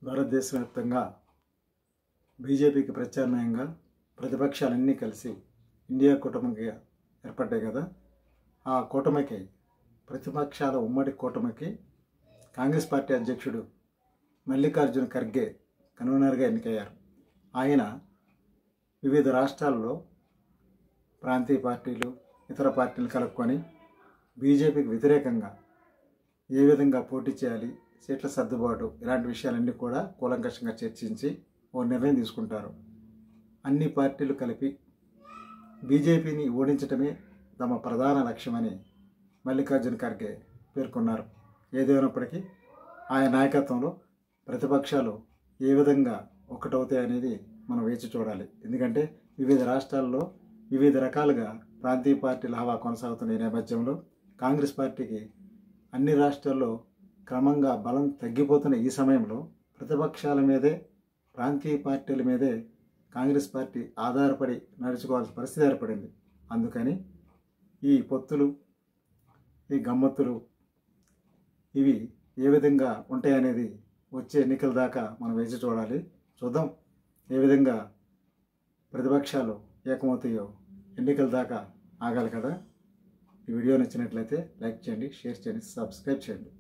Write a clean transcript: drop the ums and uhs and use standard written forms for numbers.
భారతదేశ వ్యాప్తంగా బీజేపీకి ప్రత్యామ్నాయంగా ప్రతిపక్షాలన్నీ కలిసి ఇండియా కూటమికి ఏర్పడ్డాయి కదా. ఆ కూటమికి, ప్రతిపక్షాల ఉమ్మడి కూటమికి కాంగ్రెస్ పార్టీ అధ్యక్షుడు మల్లికార్జున ఖర్గే కన్వీనర్గా ఎన్నికయ్యారు. ఆయన వివిధ రాష్ట్రాల్లో ప్రాంతీయ పార్టీలు, ఇతర పార్టీలు కలుపుకొని బీజేపీకి వ్యతిరేకంగా ఏ విధంగా పోటీ చేయాలి, సీట్ల సర్దుబాటు, ఇలాంటి విషయాలన్నీ కూడా కూలంకషంగా చర్చించి ఓ నిర్ణయం తీసుకుంటారు. అన్ని పార్టీలు కలిపి బీజేపీని ఓడించడమే తమ ప్రధాన లక్ష్యమని మల్లికార్జున ఖర్గే పేర్కొన్నారు. ఏదేమైనప్పటికీ ఆయన నాయకత్వంలో ప్రతిపక్షాలు ఏ విధంగా ఒక్కటవుతాయనేది మనం వేచి చూడాలి. ఎందుకంటే వివిధ రాష్ట్రాల్లో వివిధ రకాలుగా ప్రాంతీయ పార్టీల హవా కొనసాగుతున్న ఈ నేపథ్యంలో కాంగ్రెస్ పార్టీకి అన్ని రాష్ట్రాల్లో క్రమంగా బలం తగ్గిపోతున్న ఈ సమయంలో ప్రతిపక్షాల మీదే, ప్రాంతీయ పార్టీల మీదే కాంగ్రెస్ పార్టీ ఆధారపడి నడుచుకోవాల్సిన పరిస్థితి ఏర్పడింది. అందుకని ఈ పొత్తులు, ఈ గమ్మత్తులు ఇవి ఏ విధంగా ఉంటాయనేది వచ్చే ఎన్నికల దాకా మనం వేచి చూడాలి. చూద్దాం ఏ విధంగా ప్రతిపక్షాలు ఏకమవుతాయో. ఎన్నికల దాకా ఆగాలి కదా. ఈ వీడియో నచ్చినట్లయితే లైక్ చేయండి, షేర్ చేయండి, సబ్స్క్రైబ్ చేయండి.